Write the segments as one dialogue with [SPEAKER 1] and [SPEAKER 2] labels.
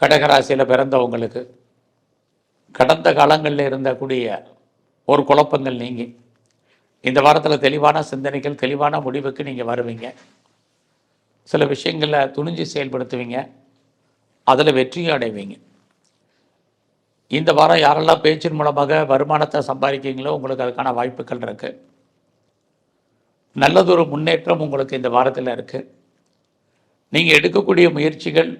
[SPEAKER 1] கடகராசியில் பிறந்தவங்களுக்கு கடந்த காலங்களில் இருந்தக்கூடிய ஒரு குழப்பங்கள் நீங்கி இந்த வாரத்தில் தெளிவான சிந்தனைகள், தெளிவான முடிவுக்கு நீங்கள் வருவீங்க. சில விஷயங்களில் துணிஞ்சு செயல்படுத்துவீங்க, அதில் வெற்றியும் அடைவீங்க. இந்த வாரம் யாரெல்லாம் பேச்சின் மூலமாக வருமானத்தை சம்பாதிக்கிறீங்களோ உங்களுக்கு அதுக்கான வாய்ப்புகள் இருக்குது. நல்லதொரு முன்னேற்றம் உங்களுக்கு இந்த வாரத்தில் இருக்குது. நீங்கள் எடுக்கக்கூடிய முயற்சிகள்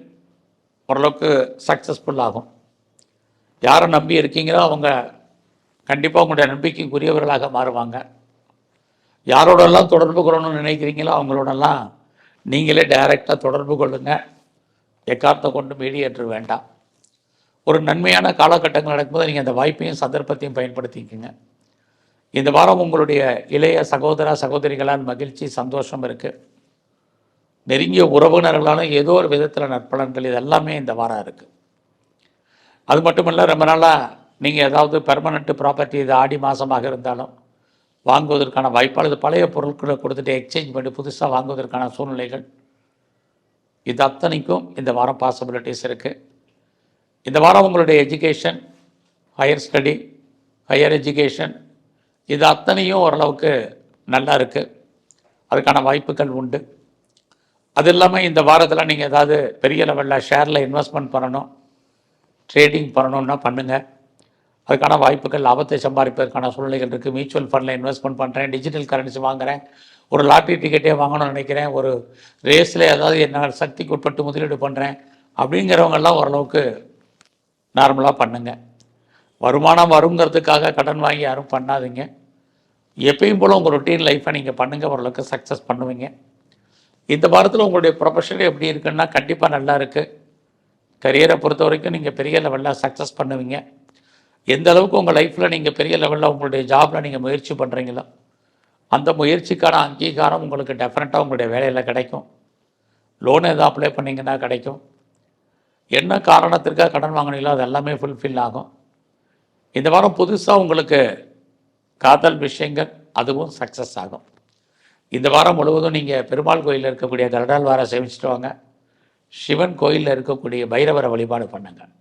[SPEAKER 1] ஓரளவுக்கு சக்ஸஸ்ஃபுல் ஆகும். யாரை நம்பி இருக்கீங்களோ அவங்க கண்டிப்பாக உங்களுடைய நம்பிக்கைக்குரியவர்களாக மாறுவாங்க. யாரோடெல்லாம் தொடர்பு கொள்ளணும்னு நினைக்கிறீங்களோ அவங்களோடலாம் நீங்களே டைரெக்டாக தொடர்பு கொள்ளுங்கள். எக்காரணத்தை கொண்டு மீடியேற்ற வேண்டாம். ஒரு நன்மையான காலகட்டங்கள் நடக்கும்போது நீங்கள் அந்த வாய்ப்பையும் சந்தர்ப்பத்தையும் பயன்படுத்திக்கோங்க. இந்த வாரம் உங்களுடைய இளைய சகோதர சகோதரிகளால் மகிழ்ச்சி, சந்தோஷம் இருக்குது. நெருங்கிய உறவினர்களாலும் ஏதோ ஒரு விதத்தில் நற்பலன்கள், இது எல்லாமே இந்த வாரம் இருக்குது. அது மட்டும் இல்லை, ரொம்ப நாளாக நீங்கள் ஏதாவது பெர்மனெண்ட் ப்ராப்பர்ட்டி இது ஆடி மாதமாக இருந்தாலும் வாங்குவதற்கான வாய்ப்பு, அல்லது பழைய பொருட்களை கொடுத்துட்டு எக்ஸ்சேஞ்ச் பண்ணி புதுசாக வாங்குவதற்கான சூழ்நிலைகள், இது அத்தனைக்கும் இந்த வாரம் பாசிபிலிட்டிஸ் இருக்குது. இந்த வாரம் உங்களுடைய education, higher study, higher education, இது அத்தனையும் ஓரளவுக்கு நல்லா இருக்குது. அதுக்கான வாய்ப்புகள் உண்டு. அது இல்லாமல் இந்த வாரத்தில் நீங்கள் ஏதாவது பெரிய லெவலில் ஷேரில் இன்வெஸ்ட்மெண்ட் பண்ணணும், ட்ரேடிங் பண்ணணுன்னா பண்ணுங்கள். அதுக்கான வாய்ப்புகள், லாபத்தை சம்பாதிப்பதற்கான சூழ்நிலைகள் இருக்குது. மியூச்சுவல் ஃபண்டில் இன்வெஸ்ட்மெண்ட் பண்ணுறேன், டிஜிட்டல் கரன்சி வாங்குகிறேன், ஒரு லாட்ரி டிக்கெட்டே வாங்கணும்னு நினைக்கிறேன், ஒரு ரேஸில் ஏதாவது என்ன சக்திக்கு உட்பட்டு முதலீடு பண்ணுறேன் அப்படிங்கிறவங்கெல்லாம் ஓரளவுக்கு நார்மலாக பண்ணுங்கள். வருமானம் வருங்கிறதுக்காக கடன் வாங்கி யாரும் பண்ணாதீங்க. எப்பயும் போல் உங்கள் ரொட்டீன் லைஃப்பை நீங்கள் பண்ணுங்கள், ஓரளவுக்கு சக்ஸஸ் பண்ணுவீங்க. இந்த வாரத்தில் உங்களுடைய ப்ரொஃபஷன் எப்படி இருக்குன்னா கண்டிப்பாக நல்லா இருக்குது. கரியரை பொறுத்த வரைக்கும் நீங்கள் பெரிய லெவலில் சக்ஸஸ் பண்ணுவீங்க. எந்த அளவுக்கு உங்கள் லைஃப்பில் நீங்கள் பெரிய லெவலில் உங்களுடைய ஜாபில் நீங்கள் முயற்சி பண்ணுறீங்களோ அந்த முயற்சிக்கான அங்கீகாரம் உங்களுக்கு டெஃபினட்டாக உங்களுடைய வேலையில் கிடைக்கும். லோன் எதாவது அப்ளை பண்ணிங்கன்னா கிடைக்கும். என்ன காரணத்திற்காக கடன் வாங்கினீங்களோ அது எல்லாமே ஃபுல்ஃபில் ஆகும். இந்த வாரம் புதுசாக உங்களுக்கு காதல் விஷயங்கள் அதுவும் சக்ஸஸ் ஆகும். இந்த வாரம் முழுவதும் நீங்கள் பெருமாள் கோயிலில் இருக்கக்கூடிய கருடாழ்வாரை சேமிச்சுட்டு வாங்க. சிவன் கோயிலில் இருக்கக்கூடிய பைரவரை வழிபாடு பண்ணுங்கள்.